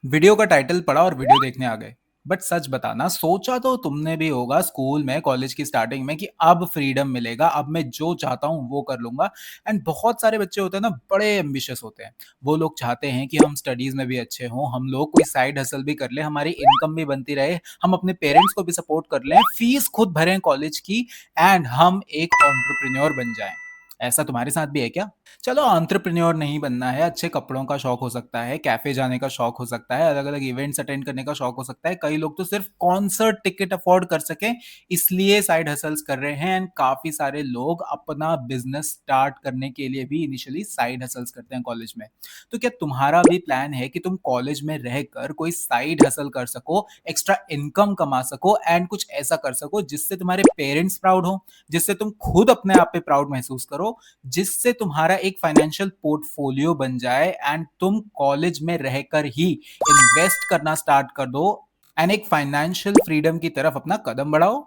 Video का title पढ़ा और वीडियो देखने आ गए। बट सच बताना, सोचा तो तुमने भी होगा स्कूल में, कॉलेज की स्टार्टिंग में कि अब फ्रीडम मिलेगा, अब मैं जो चाहता हूँ वो कर लूंगा। एंड बहुत सारे बच्चे होते हैं ना, बड़े एम्बिशियस होते हैं। वो लोग चाहते हैं कि हम स्टडीज में भी अच्छे हों, हम लोग कोई साइड हसल भी कर ले, हमारी इनकम भी बनती रहे, हम अपने पेरेंट्स को भी सपोर्ट कर लें, फीस खुद भरें कॉलेज की, एंड हम एक एंटरप्रेन्योर बन जाएं। ऐसा तुम्हारे साथ भी है क्या? चलो, एंटरप्रेन्योर नहीं बनना है, अच्छे कपड़ों का शौक हो सकता है, कैफे जाने का शौक हो सकता है, अलग अलग इवेंट्स अटेंड करने का शौक हो सकता है। कई लोग तो सिर्फ कॉन्सर्ट टिकट अफोर्ड कर सके इसलिए साइड हसल्स कर रहे हैं। एंड काफी सारे लोग अपना बिजनेस स्टार्ट करने के लिए भी इनिशियली साइड हसल्स करते हैं कॉलेज में। तो क्या तुम्हारा भी प्लान है कि तुम कॉलेज में रहकर कोई साइड हसल कर सको, एक्स्ट्रा इनकम कमा सको, एंड कुछ ऐसा कर सको जिससे तुम्हारे पेरेंट्स प्राउड हो, जिससे तुम खुद अपने आप पे प्राउड महसूस करो, जिससे तुम्हारा एक फाइनेंशियल पोर्टफोलियो बन जाए, एंड तुम कॉलेज में रहकर ही इन्वेस्ट करना स्टार्ट कर दो, एंड एक फाइनेंशियल फ्रीडम की तरफ अपना कदम बढ़ाओ?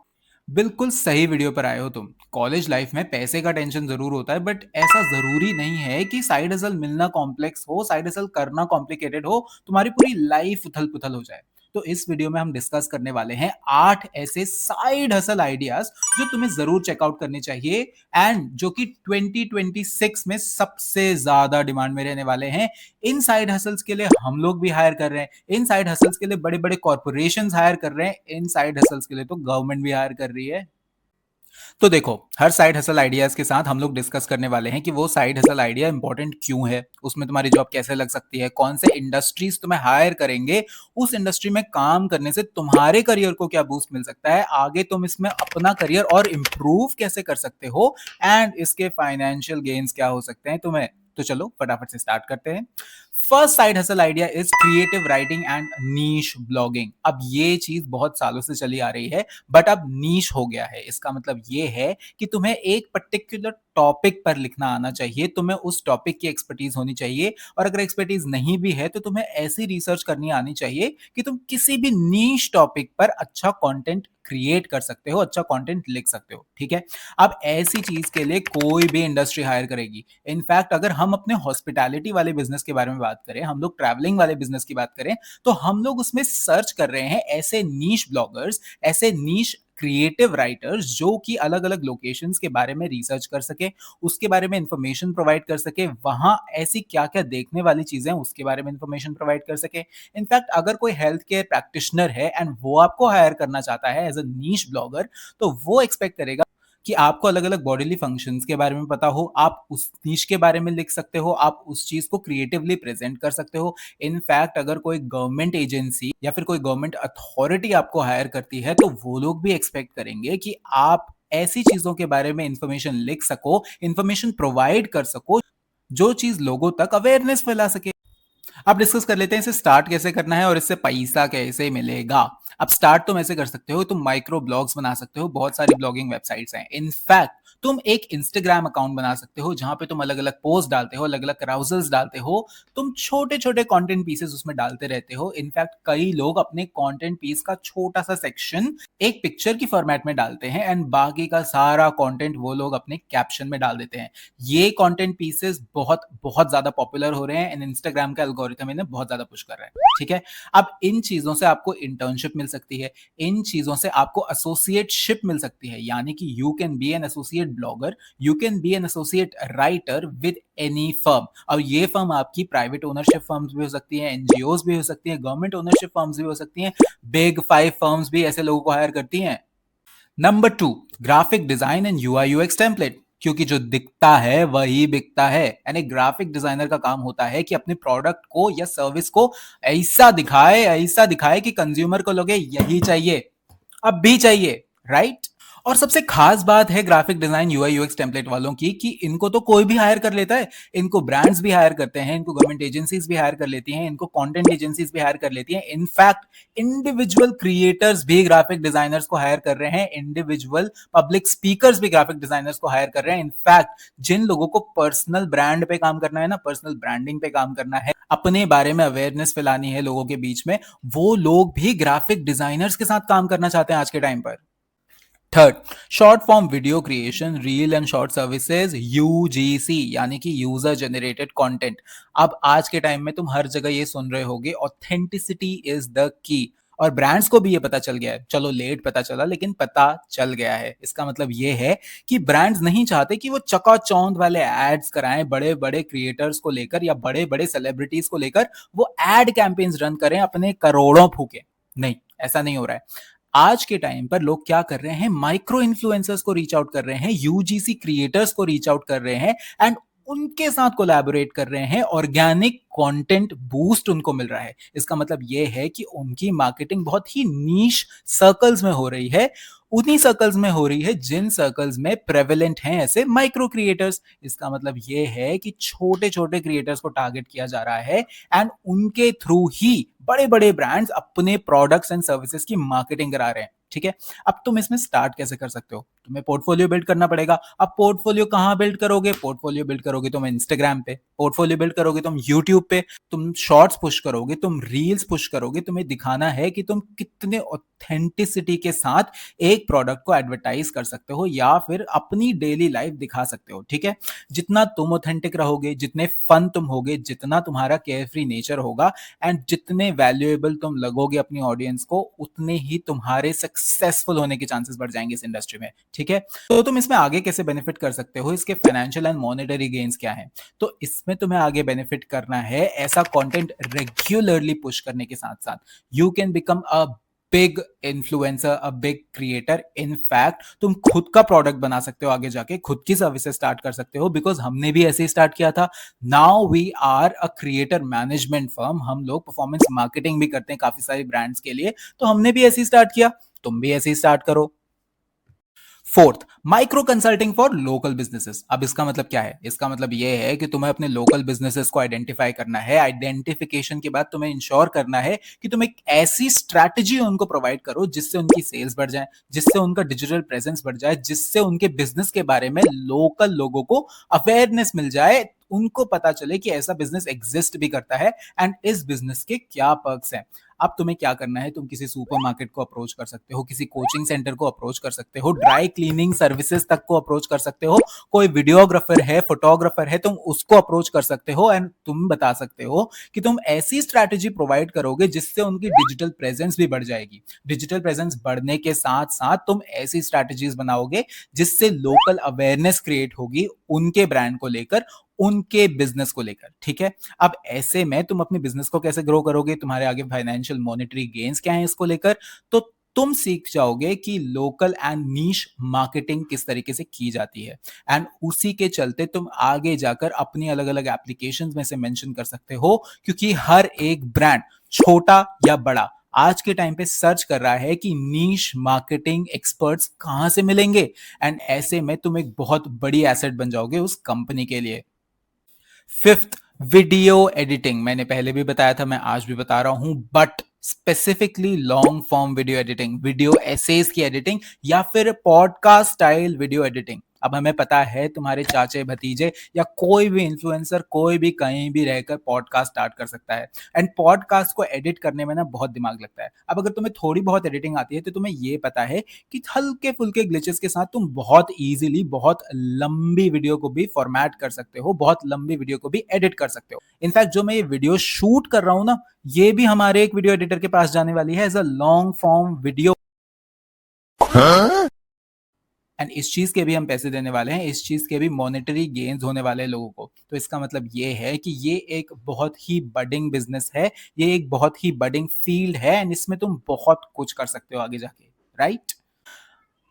बिल्कुल सही वीडियो पर आए हो तुम। कॉलेज लाइफ में पैसे का टेंशन जरूर होता है, बट ऐसा जरूरी नहीं है कि साइड हसल मिलना कॉम्प्लेक्स हो, साइड हसल करना कॉम्प्लिकेटेड हो, तुम्हारी पूरी लाइफ उथल पुथल हो जाए। तो इस वीडियो में हम डिस्कस करने वाले हैं 8 ऐसे साइड हसल आइडियाज जो तुम्हें जरूर चेकआउट करने चाहिए, एंड जो कि 2026 में सबसे ज्यादा डिमांड में रहने वाले हैं। इन साइड हसल्स के लिए हम लोग भी हायर कर रहे हैं, इन साइड हसल्स के लिए बड़े बड़े कॉर्पोरेशंस हायर कर रहे हैं, इन साइड हसल्स के लिए तो गवर्नमेंट भी हायर कर रही है। तो देखो, हर साइड हसल आइडियाज के साथ हम लोग डिस्कस करने वाले हैं कि वो साइड हसल आइडिया इंपॉर्टेंट क्यों है, उसमें तुम्हारी जॉब कैसे लग सकती है, कौन से इंडस्ट्रीज तुम्हें हायर करेंगे, उस इंडस्ट्री में काम करने से तुम्हारे करियर को क्या बूस्ट मिल सकता है, आगे तुम इसमें अपना करियर और इंप्रूव कैसे कर सकते हो, एंड इसके फाइनेंशियल गेन्स क्या हो सकते हैं तुम्हें। तो चलो फटाफट से स्टार्ट करते हैं। First side hustle idea is creative writing and niche blogging. अब ये चीज बहुत सालों से चली आ रही है, बट अब नीश हो गया है। इसका मतलब ये है कि तुम्हें एक पर्टिकुलर टॉपिक पर लिखना आना चाहिए, तुम्हें उस टॉपिक की एक्सपर्टीज होनी चाहिए, और अगर एक्सपर्टीज नहीं भी है तो तुम्हें ऐसी रिसर्च करनी आनी चाहिए कि तुम किसी भी नीश टॉपिक पर अच्छा कंटेंट क्रिएट कर सकते हो, अच्छा कंटेंट लिख सकते हो। ठीक है? अब ऐसी चीज के लिए कोई भी इंडस्ट्री हायर करेगी। इनफैक्ट अगर हम अपने हॉस्पिटैलिटी वाले बिजनेस के बारे में बात करें, हम लोग ट्रैवलिंग वाले बिजनेस की बात करें, तो हम लोग उसमें सर्च कर रहे हैं ऐसे नीश ब्लॉगर्स, ऐसे नीश क्रिएटिव राइटर्स जो कि अलग अलग लोकेशंस के बारे में रिसर्च कर सके, उसके बारे में इंफॉर्मेशन प्रोवाइड कर सके, वहां ऐसी क्या क्या देखने वाली चीजें हैं उसके बारे में इंफॉर्मेशन प्रोवाइड कर सके। इनफैक्ट अगर कोई हेल्थ केयर प्रैक्टिशनर है एंड वो आपको हायर करना चाहता है एज अ नीश ब्लॉगर, तो वो एक्सपेक्ट करेगा कि आपको अलग अलग बॉडीली फंक्शंस के बारे में पता हो, आप उस नीश के बारे में लिख सकते हो, आप उस चीज को क्रिएटिवली प्रेजेंट कर सकते हो। इनफैक्ट अगर कोई गवर्नमेंट एजेंसी या फिर कोई गवर्नमेंट अथॉरिटी आपको हायर करती है, तो वो लोग भी एक्सपेक्ट करेंगे कि आप ऐसी चीजों के बारे में इंफॉर्मेशन लिख सको, इंफॉर्मेशन प्रोवाइड कर सको, जो चीज लोगों तक अवेयरनेस फैला सके। अब डिस्कस कर लेते हैं इसे स्टार्ट कैसे करना है और इससे पैसा कैसे मिलेगा। अब स्टार्ट तुम ऐसे कर सकते हो, तुम माइक्रो ब्लॉग्स बना सकते हो, बहुत सारी ब्लॉगिंग वेबसाइट्स हैं। इनफैक्ट तुम एक इंस्टाग्राम अकाउंट बना सकते हो जहां पे तुम अलग अलग पोस्ट डालते हो, अलग अलग कराउजल्स डालते हो, तुम छोटे छोटे कंटेंट पीसेस उसमें डालते रहते हो। इनफैक्ट कई लोग अपने कंटेंट पीस का छोटा सा सेक्शन एक पिक्चर की फॉर्मेट में डालते हैं, एंड बाकी का सारा कंटेंट वो लोग अपने कैप्शन में डाल देते हैं। ये कंटेंट पीसेस बहुत बहुत ज्यादा पॉपुलर हो रहे हैं, एंड इंस्टाग्राम का एल्गोरिथम इन्हें बहुत ज्यादा पुश कर रहा है। ठीक है? अब इन चीजों से आपको इंटर्नशिप मिल सकती है, इन चीजों से आपको एसोसिएटशिप मिल सकती है, यानी कि you can be an associate blogger, you can be an associate writer with any firm. अब ये फर्म आपकी प्राइवेट ओनरशिप फर्म्स भी हो सकती है, एनजीओ भी हो सकती है, गवर्नमेंट ओनरशिप फर्म्स भी हो सकती हैं, बिग 5 फर्म्स भी ऐसे लोगों को हायर करती हैं। Number 2, graphic design and UI UX template. क्योंकि जो दिखता है वही बिकता है, यानी ग्राफिक डिजाइनर का काम होता है कि अपने प्रोडक्ट को या सर्विस को ऐसा दिखाए कि कंज्यूमर को लगे यही चाहिए, अब भी चाहिए। राइट? और सबसे खास बात है graphic design UI UX template वालों की कि इनको तो कोई भी हायर कर लेता है। इनको ब्रांड्स भी हायर करते हैं, इनको गवर्नमेंट एजेंसीज भी हायर कर लेती हैं, इनको कंटेंट एजेंसीज भी हायर कर लेती हैं। इनफैक्ट इंडिविजुअल क्रिएटर्स भी ग्राफिक डिजाइनर्स को हायर कर रहे हैं, इंडिविजुअल पब्लिक स्पीकर्स भी ग्राफिक डिजाइनर्स को हायर कर रहे हैं। इनफैक्ट जिन लोगों को पर्सनल ब्रांड पे काम करना है ना, पर्सनल ब्रांडिंग पे काम करना है, अपने बारे में अवेयरनेस फैलानी है लोगों के बीच में, वो लोग भी ग्राफिक डिजाइनर्स के साथ काम करना चाहते हैं आज के टाइम पर। Third, short form video creation, reel and short services, UGC, यानी कि यूजर जनरेटेड कंटेंट। अब आज के टाइम में तुम हर जगह ये सुन रहे होगे, ऑथेंटिसिटी इज द की। और ब्रांड्स को भी ये पता चल गया है, चलो लेट पता चला लेकिन पता चल गया है। इसका मतलब ये है कि ब्रांड्स नहीं चाहते कि वो चकाचौंध वाले एड्स कराएं, बड़े बड़े क्रिएटर्स को लेकर या बड़े बड़े सेलिब्रिटीज को लेकर वो एड कैंपेन्स रन करें, अपने करोड़ों फूके। नहीं, ऐसा नहीं हो रहा है। आज के टाइम पर लोग क्या कर रहे हैं, माइक्रो इन्फ्लुएंसर्स को रीच आउट कर रहे हैं, यूजीसी क्रिएटर्स को रीच आउट कर रहे हैं एंड उनके साथ कोलैबोरेट कर रहे हैं। ऑर्गेनिक कंटेंट बूस्ट उनको मिल रहा है। इसका मतलब यह है कि उनकी मार्केटिंग बहुत ही नीश सर्कल्स में हो रही है, उन्हीं सर्कल्स में हो रही है जिन सर्कल्स में प्रेवलेंट हैं ऐसे माइक्रो क्रिएटर्स। इसका मतलब यह है कि छोटे छोटे क्रिएटर्स को टारगेट किया जा रहा है एंड उनके थ्रू ही बड़े बड़े ब्रांड्स अपने प्रोडक्ट्स एंड सर्विसेज की मार्केटिंग करा रहे हैं। ठीक है, अब तुम इसमें स्टार्ट कैसे कर सकते हो? तुम्हें पोर्टफोलियो बिल्ड करना पड़ेगा। अब पोर्टफोलियो कहां बिल्ड करोगे? पोर्टफोलियो बिल्ड करोगे तुम इंस्टाग्राम पे, पोर्टफोलियो बिल्ड करोगे तुम यूट्यूब पे, तुम शॉर्ट्स पुश करोगे, तुम रील्स पुश करोगे। तुम्हें दिखाना है कि तुम कितने ऑथेंटिसिटी के साथ एक प्रोडक्ट को एडवर्टाइज कर सकते हो या फिर अपनी डेली लाइफ दिखा सकते हो। ठीक है, जितना तुम ऑथेंटिक रहोगे, जितने फन तुम होगे, जितना तुम्हारा केयर फ्री नेचर होगा एंड जितने वैल्यूएबल तुम लगोगे अपनी ऑडियंस को, उतने ही तुम्हारे सक्सेसफुल होने के चांसेस बढ़ जाएंगे इस इंडस्ट्री में। ठीक है, तो तुम इसमें आगे कैसे बेनिफिट कर सकते हो, इसके फाइनेंशियल एंड मॉनेटरी गेन्स क्या हैं? तो इसमें तुम्हें आगे बेनिफिट करना है ऐसा कंटेंट रेगुलरली पुश करने के साथ साथ you can become a big influencer, a big creator. In fact तुम खुद का प्रोडक्ट बना सकते हो, आगे जाके खुद की सर्विसेज स्टार्ट कर सकते हो, बिकॉज हमने भी ऐसे ही स्टार्ट किया था। Now we are a creator management firm, हम लोग परफॉर्मेंस मार्केटिंग भी करते हैं काफी सारी ब्रांड्स के लिए, तो हमने भी ऐसे ही स्टार्ट किया, तुम भी ऐसे ही स्टार्ट करो। Fourth, micro consulting for local businesses. अब इसका मतलब क्या है? इसका मतलब यह है कि तुम्हें अपने लोकल बिजनेसेस को आइडेंटिफाई करना है। आइडेंटिफिकेशन के बाद तुम्हें इंश्योर करना है कि तुम एक ऐसी स्ट्रैटेजी उनको प्रोवाइड करो जिससे उनकी सेल्स बढ़ जाए, जिससे उनका डिजिटल प्रेजेंस बढ़ जाए, जिससे उनके बिजनेस के बारे में लोकल लोगों को अवेयरनेस मिल जाए, उनको पता चले कि ऐसा बिजनेस एग्जिस्ट भी करता है एंड इस बिजनेस के क्या पर्क्स हैं। अब तुम्हें क्या करना है, तुम किसी सुपरमार्केट को अप्रोच कर सकते हो, किसी कोचिंग सेंटर को अप्रोच कर सकते हो, ड्राई क्लीनिंग सर्विसेज तक को अप्रोच कर सकते हो, कोई वीडियोग्राफर है, फोटोग्राफर है, तुम उसको अप्रोच कर सकते हो एंड तुम बता सकते हो कि तुम ऐसी स्ट्रैटेजी प्रोवाइड करोगे जिससे उनकी डिजिटल प्रेजेंस भी बढ़ जाएगी। डिजिटल प्रेजेंस बढ़ने के साथ साथ तुम ऐसी स्ट्रैटेजीज बनाओगे जिससे लोकल अवेयरनेस क्रिएट होगी उनके ब्रांड को लेकर, उनके बिजनेस को लेकर। ठीक है, अब ऐसे में तुम अपने बिजनेस को कैसे ग्रो करोगे, तुम्हारे आगे फाइनेंशियल मॉनेटरी गेन्स क्या हैं इसको लेकर, तो तुम सीख जाओगे कि लोकल एंड नीश मार्केटिंग किस तरीके से की जाती है एंड उसी के चलते तुम आगे जाकर अपनी अलग अलग एप्लीकेशंस में से मेंशन कर सकते हो, क्योंकि हर एक ब्रांड छोटा या बड़ा आज के टाइम पे सर्च कर रहा है कि नीश मार्केटिंग एक्सपर्ट्स कहां से मिलेंगे एंड ऐसे में तुम एक बहुत बड़ी एसेट बन जाओगे उस कंपनी के लिए। Fifth, video editing. मैंने पहले भी बताया था, मैं आज भी बता रहा हूं, but specifically long form video editing, video essays की एडिटिंग या फिर पॉडकास्ट स्टाइल वीडियो एडिटिंग। अब हमें पता है तुम्हारे चाचे भतीजे या कोई भी इन्फ्लुएंसर कोई भी कहीं भी रहकर पॉडकास्ट स्टार्ट कर सकता है एंड पॉडकास्ट को एडिट करने में ना बहुत दिमाग लगता है। अब अगर तुम्हें थोड़ी बहुत एडिटिंग आती है तो तुम्हें ये पता है कि हल्के फुल्के ग्लिचेस के साथ तुम बहुत इजीली बहुत लंबी वीडियो को भी फॉर्मेट कर सकते हो, बहुत लंबी वीडियो को भी एडिट कर सकते हो। इनफैक्ट जो मैं ये वीडियो शूट कर रहा हूं ना, ये भी हमारे एक वीडियो एडिटर के पास जाने वाली है as a long form video. And इस चीज के भी हम पैसे देने वाले हैं, इस चीज के भी मॉनेटरी गेन्स होने वाले हैं लोगों को। तो इसका मतलब ये है कि ये एक बहुत ही बडिंग बिजनेस है, ये एक बहुत ही बडिंग फील्ड है एंड इसमें तुम बहुत कुछ कर सकते हो आगे जाके, राइट?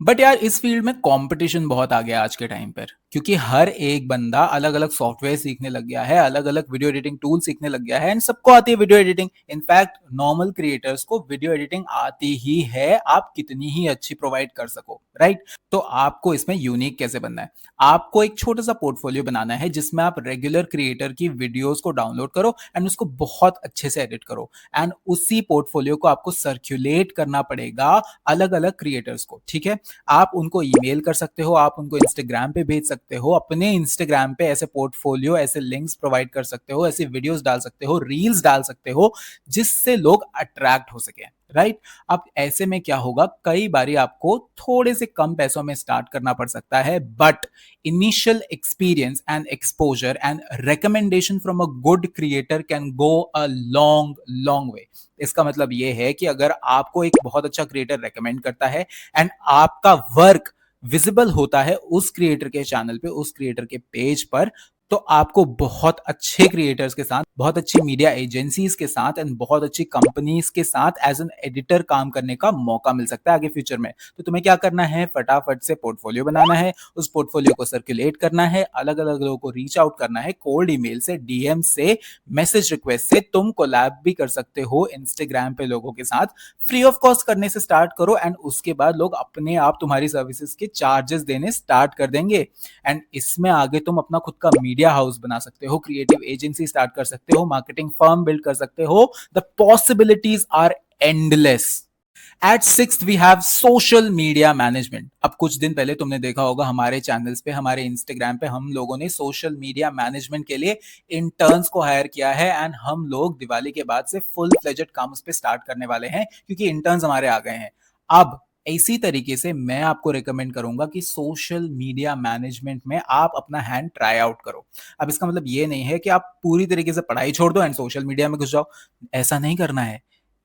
बट यार इस फील्ड में कंपटीशन बहुत आ गया आज के टाइम पर, क्योंकि हर एक बंदा अलग अलग सॉफ्टवेयर सीखने लग गया है, अलग अलग वीडियो एडिटिंग टूल सीखने लग गया है एंड सबको आती है video editing. In fact normal creators को वीडियो एडिटिंग आती ही है, आप कितनी ही अच्छी प्रोवाइड कर सको, राइट? तो आपको इसमें यूनिक कैसे बनना है? आपको एक छोटा सा पोर्टफोलियो बनाना है जिसमें आप रेगुलर क्रिएटर की वीडियोस को डाउनलोड करो एंड उसको बहुत अच्छे से एडिट करो एंड उसी पोर्टफोलियो को आपको सर्कुलेट करना पड़ेगा अलग अलग क्रिएटर्स को। ठीक है, आप उनको ईमेल कर सकते हो, आप उनको इंस्टाग्राम पे भेज सकते हो, अपने इंस्टाग्राम पे ऐसे पोर्टफोलियो, ऐसे लिंक्स प्रोवाइड कर सकते हो, ऐसी वीडियोस डाल सकते हो, रील्स डाल सकते हो, जिससे लोग अट्रैक्ट हो सके, राइट? अब ऐसे में क्या होगा, कई बारी आपको थोड़े से कम पैसों में स्टार्ट करना पड़ सकता है, but initial experience and exposure and recommendation from a good creator can go a long way. इसका मतलब ये है कि अगर आपको एक बहुत अच्छा क्रिएटर रेकमेंड करता है एंड आपका वर्क विजिबल होता है उस क्रिएटर के चैनल पे, उस क्रिएटर के पेज पर, तो आपको बहुत अच्छे क्रिएटर्स के साथ, बहुत अच्छी मीडिया एजेंसीज के साथ एंड बहुत अच्छी कंपनीज के साथ एज एन एडिटर काम करने का मौका मिल सकता है आगे फ्यूचर में। तो तुम्हें क्या करना है, फटाफट से पोर्टफोलियो बनाना है, उस पोर्टफोलियो को सर्कुलेट करना है, अलग अलग लोगों को रीच आउट करना है, कोल्ड ईमेल से, डीएम से, मैसेज रिक्वेस्ट से। तुम कोलैब भी कर सकते हो इंस्टाग्राम पे लोगों के साथ, फ्री ऑफ कॉस्ट करने से स्टार्ट करो एंड उसके बाद लोग अपने आप तुम्हारी सर्विसेज के चार्जेस देने स्टार्ट कर देंगे। एंड इसमें आगे तुम अपना खुद का मीडिया हाउस बना सकते हो, क्रिएटिव एजेंसी स्टार्ट कर सकते हो, मार्केटिंग फर्म बिल्ड कर सकते हो। The possibilities are endless. At sixth we have social media management. अब कुछ दिन पहले तुमने देखा होगा हमारे चैनल्स पे, हमारे इंस्टाग्राम पे, हम लोगों ने सोशल मीडिया मैनेजमेंट के लिए इंटर्न्स को हायर किया है एंड हम लोग दिवाली के बाद से फुल फ्लेजेड काम उस पे स्टार्ट करने वाले हैं, क्योंकि इंटर्न्स हमारे आ गए हैं। अब इसी तरीके से मैं आपको रिकमेंड करूंगा कि सोशल मीडिया मैनेजमेंट में आप अपना हैंड ट्राई आउट करो। अब इसका मतलब ये नहीं है कि आप पूरी तरीके से पढ़ाई छोड़ दो एंड सोशल मीडिया में घुस जाओ, ऐसा नहीं करना है।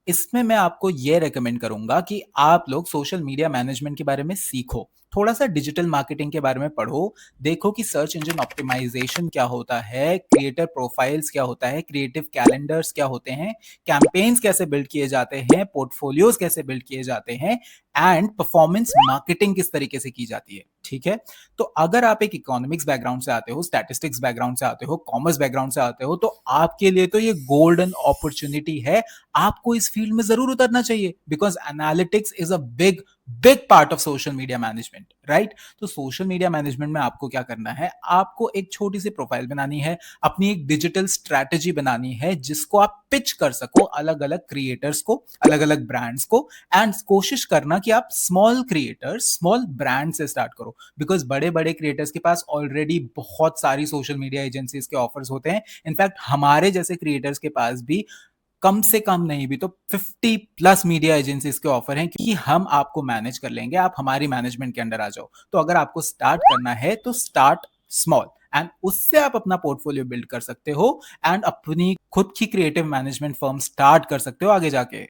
इसमें मैं आपको ये रेकमेंड करूंगा कि आप लोग सोशल मीडिया मैनेजमेंट के बारे में सीखो, थोड़ा सा डिजिटल मार्केटिंग के बारे में पढ़ो, देखो कि सर्च इंजन ऑप्टिमाइजेशन क्या होता है, क्रिएटर प्रोफाइल्स क्या होता है, क्रिएटिव कैलेंडर्स क्या होते हैं, कैंपेन्स कैसे बिल्ड किए जाते हैं, पोर्टफोलियोज कैसे बिल्ड किए जाते हैं एंड परफॉर्मेंस मार्केटिंग किस तरीके से की जाती है, ठीक है? तो अगर आप एक इकोनॉमिक्स बैकग्राउंड से आते हो, स्टैटिस्टिक्स बैकग्राउंड से आते हो, कॉमर्स बैकग्राउंड से आते हो, तो आपके लिए तो ये गोल्डन अपॉर्चुनिटी है। आपको इस फील्ड में जरूर उतरना चाहिए, because analytics is a big big part of social media management, right? तो सोशल मीडिया मैनेजमेंट में आपको क्या करना है, आपको एक छोटी सी प्रोफाइल बनानी है, अपनी एक डिजिटल स्ट्रैटेजी बनानी है, जिसको आप पिच कर सको अलग अलग क्रिएटर्स को, अलग अलग ब्रांड्स को। एंड कोशिश करना कि आप स्मॉल क्रिएटर्स, स्मॉल ब्रांड से स्टार्ट करो, बिकॉज बड़े बड़े क्रिएटर्स के पास ऑलरेडी बहुत सारी सोशल मीडिया एजेंसीज के ऑफर्स होते हैं। इनफैक्ट हमारे जैसे क्रिएटर्स के पास भी कम से कम नहीं भी तो 50 प्लस मीडिया एजेंसीज के ऑफर हैं, कि हम आपको मैनेज कर लेंगे, आप हमारी मैनेजमेंट के अंडर आ जाओ। तो अगर आपको स्टार्ट करना है तो स्टार्ट स्मॉल एंड उससे आप अपना पोर्टफोलियो बिल्ड कर सकते हो एंड अपनी खुद की क्रिएटिव मैनेजमेंट फर्म स्टार्ट कर सकते हो आगे जाके।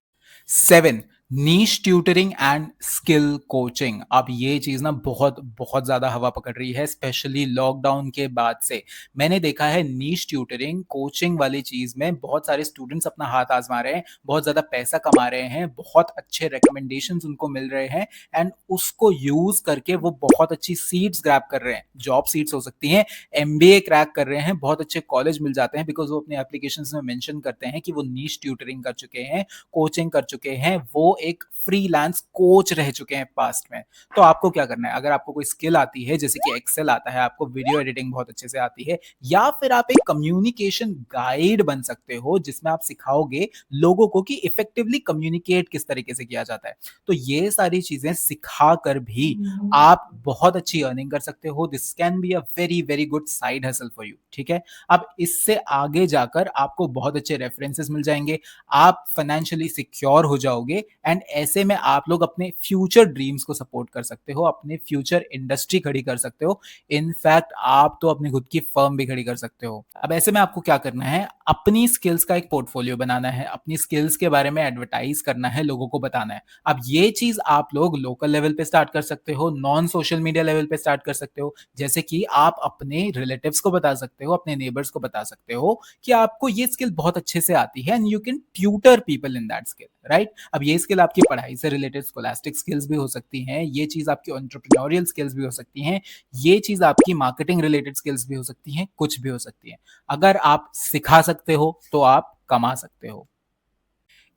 7, नीश ट्यूटरिंग एंड स्किल कोचिंग। अब ये चीज ना बहुत बहुत ज्यादा हवा पकड़ रही है, स्पेशली लॉकडाउन के बाद से। मैंने देखा है नीश ट्यूटरिंग कोचिंग वाली चीज में बहुत सारे स्टूडेंट्स अपना हाथ आजमा रहे हैं, बहुत ज्यादा पैसा कमा रहे हैं, बहुत अच्छे रिकमेंडेशंस उनको मिल रहे हैं एंड उसको यूज करके वो बहुत अच्छी सीट्स ग्रैब कर रहे हैं, जॉब सीट्स हो सकती हैं, एमबीए क्रैक कर रहे हैं, बहुत अच्छे कॉलेज मिल जाते हैं, बिकॉज वो अपने एप्लीकेशंस में मेंशन करते हैं कि वो नीश ट्यूटरिंग कर चुके हैं, कोचिंग कर चुके हैं, वो एक फ्रीलांस कोच रह चुके हैं पास्ट में। तो आपको क्या करना है, अगर आपको कोई स्किल आती है, जैसे कि एक्सेल आता है, आपको वीडियो एडिटिंग बहुत अच्छे से आती है, या फिर आप एक कम्युनिकेशन गाइड बन सकते हो, जिसमें आप सिखाओगे लोगों को कि इफेक्टिवली कम्युनिकेट किस तरीके से किया जाता है। तो ये सारी चीजें सिखा कर भी आप बहुत अच्छी अर्निंग कर सकते हो। This can be a very very good side hustle for you, ठीक है? अब इससे आगे जाकर आपको बहुत अच्छे रेफरेंसेस मिल जाएंगे, आप फाइनेंशियली सिक्योर हो जाओगे एंड ऐसे में आप लोग अपने फ्यूचर ड्रीम्स को सपोर्ट कर सकते हो, अपने फ्यूचर इंडस्ट्री खड़ी कर सकते हो, इनफैक्ट आप तो अपनी खुद की फर्म भी खड़ी कर सकते हो। अब ऐसे में आपको क्या करना है, अपनी स्किल्स का एक पोर्टफोलियो बनाना है, अपनी स्किल्स के बारे में एडवर्टाइज करना है, लोगों को बताना है। अब ये चीज आप लोग लोकल लेवल पे स्टार्ट कर सकते हो, नॉन सोशल मीडिया लेवल पे स्टार्ट कर सकते हो, जैसे कि आप अपने रिलेटिव्स को बता सकते हो, अपने नेबर्स को बता सकते हो कि आपको ये स्किल बहुत अच्छे से आती है and you can tutor people in that skill, right? अब ये स्किल आपकी पढ़ाई से रिलेटेड स्कोलास्टिक स्किल्स भी हो सकती हैं, ये चीज आपकी एंटरप्रेन्योरियल स्किल्स भी हो सकती हैं, ये चीज आपकी मार्केटिंग रिलेटेड स्किल्स भी हो सकती हैं, कुछ भी हो सकती है। अगर आप सिखा सकते हो तो आप कमा सकते हो।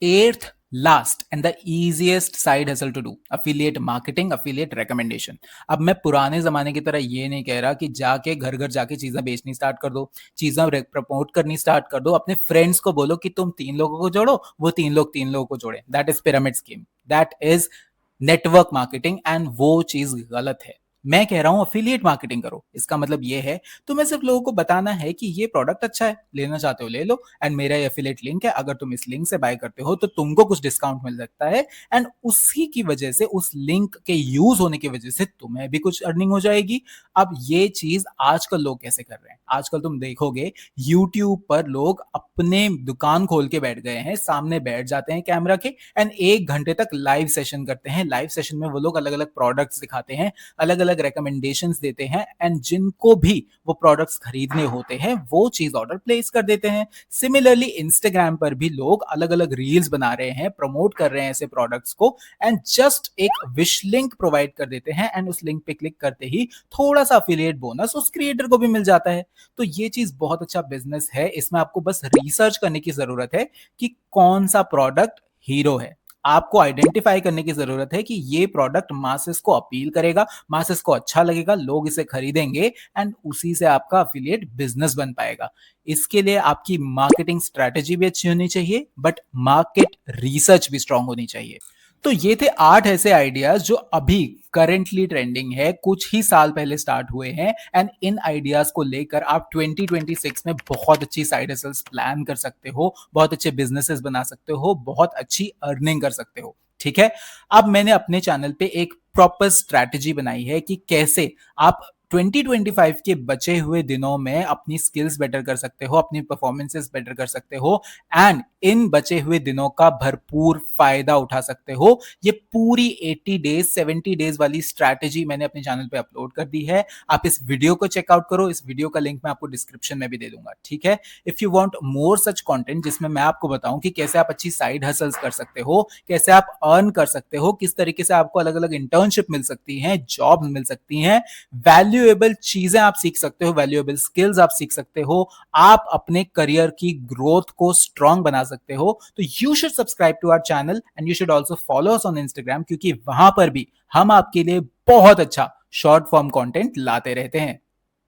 8th last and the easiest side hustle to do, affiliate marketing, affiliate recommendation. अब मैं पुराने जमाने की तरह ये नहीं कह रहा कि जाके घर घर जाके चीजें बेचनी स्टार्ट कर दो, चीजें प्रमोट करनी स्टार्ट कर दो, अपने फ्रेंड्स को बोलो कि तुम 3 लोगों को जोड़ो, वो 3 लोगों को जोड़े। That is pyramid scheme, that is network marketing and वो चीज गलत है। मैं कह रहा हूँ एफिलिएट मार्केटिंग करो। इसका मतलब ये है, तुम्हें सिर्फ लोगों को बताना है कि ये प्रोडक्ट अच्छा है, लेना चाहते हो ले लो, एंड मेरा ये एफिलिएट लिंक है, अगर तुम इस लिंक से बाय करते हो तो तुमको कुछ डिस्काउंट मिल सकता है, एंड उसी की वजह से, उस लिंक के यूज होने की वजह से तुम्हें भी कुछ अर्निंग हो जाएगी। अब ये चीज आजकल लोग कैसे कर रहे हैं? आजकल तुम देखोगे यूट्यूब पर लोग अपने दुकान खोल के बैठ गए हैं, सामने बैठ जाते हैं कैमरा के, एंड 1 घंटे तक लाइव सेशन करते हैं। लाइव सेशन में वो लोग अलग अलग प्रोडक्ट्स दिखाते हैं, अलग अलग रिकमेंडेशंस देते हैं, एंड जिनको भी वो प्रोडक्ट्स खरीदने होते हैं वो चीज ऑर्डर प्लेस कर देते हैं। सिमिलरली इंस्टाग्राम पर भी लोग अलग अलग रील्स बना रहे हैं, प्रमोट कर रहे हैं ऐसे प्रोडक्ट्स को, एंड जस्ट एक विश लिंक प्रोवाइड कर देते हैं, एंड उस लिंक पे क्लिक करते ही थोड़ा सा अफिलिएट बोनस उस क्रिएटर को भी मिल जाता है। तो ये चीज बहुत अच्छा बिजनेस है। इसमें आपको बस रिसर्च करने की जरूरत है कि कौन सा प्रोडक्ट हीरो है। आपको आइडेंटिफाई करने की जरूरत है कि ये प्रोडक्ट मासेस को अपील करेगा, मासेस को अच्छा लगेगा, लोग इसे खरीदेंगे, एंड उसी से आपका अफिलिएट बिजनेस बन पाएगा। इसके लिए आपकी मार्केटिंग स्ट्रेटेजी भी अच्छी होनी चाहिए, बट मार्केट रिसर्च भी स्ट्रांग होनी चाहिए। तो ये थे 8 ऐसे आइडियाज जो अभी करेंटली ट्रेंडिंग है, कुछ ही साल पहले स्टार्ट हुए हैं, एंड इन आइडियाज को लेकर आप 2026 में बहुत अच्छी साइड हसल्स प्लान कर सकते हो, बहुत अच्छे बिजनेसेस बना सकते हो, बहुत अच्छी अर्निंग कर सकते हो। ठीक है, अब मैंने अपने चैनल पे एक प्रॉपर स्ट्रैटेजी बनाई है कि कैसे आप 2025 के बचे हुए दिनों में अपनी स्किल्स बेटर कर सकते हो, अपनी परफॉर्मेंसेस बेटर कर सकते हो, एंड इन बचे हुए दिनों का भरपूर फायदा उठा सकते हो। ये पूरी 80 डेज 70 डेज वाली स्ट्रैटेजी मैंने अपने चैनल पे अपलोड कर दी है। आप इस वीडियो को चेकआउट करो, इस वीडियो का लिंक मैं आपको डिस्क्रिप्शन में भी दे दूंगा। ठीक है, if you want more such content जिसमें मैं आपको बताऊं कि कैसे आप अच्छी साइड हसल्स कर सकते हो, कैसे आप अर्न कर सकते हो, किस तरीके से आपको अलग अलग इंटर्नशिप मिल सकती है, जॉब मिल सकती है, वैल्यूएबल चीजें आप सीख सकते हो, वैल्यूएबल स्किल्स आप सीख सकते हो, आप अपने करियर की ग्रोथ को स्ट्रांग बना सकते हो, तो you should subscribe to our channel, and you should also follow us on Instagram, क्योंकि वहां पर भी हम आपके लिए बहुत अच्छा शॉर्ट फॉर्म कंटेंट लाते रहते हैं।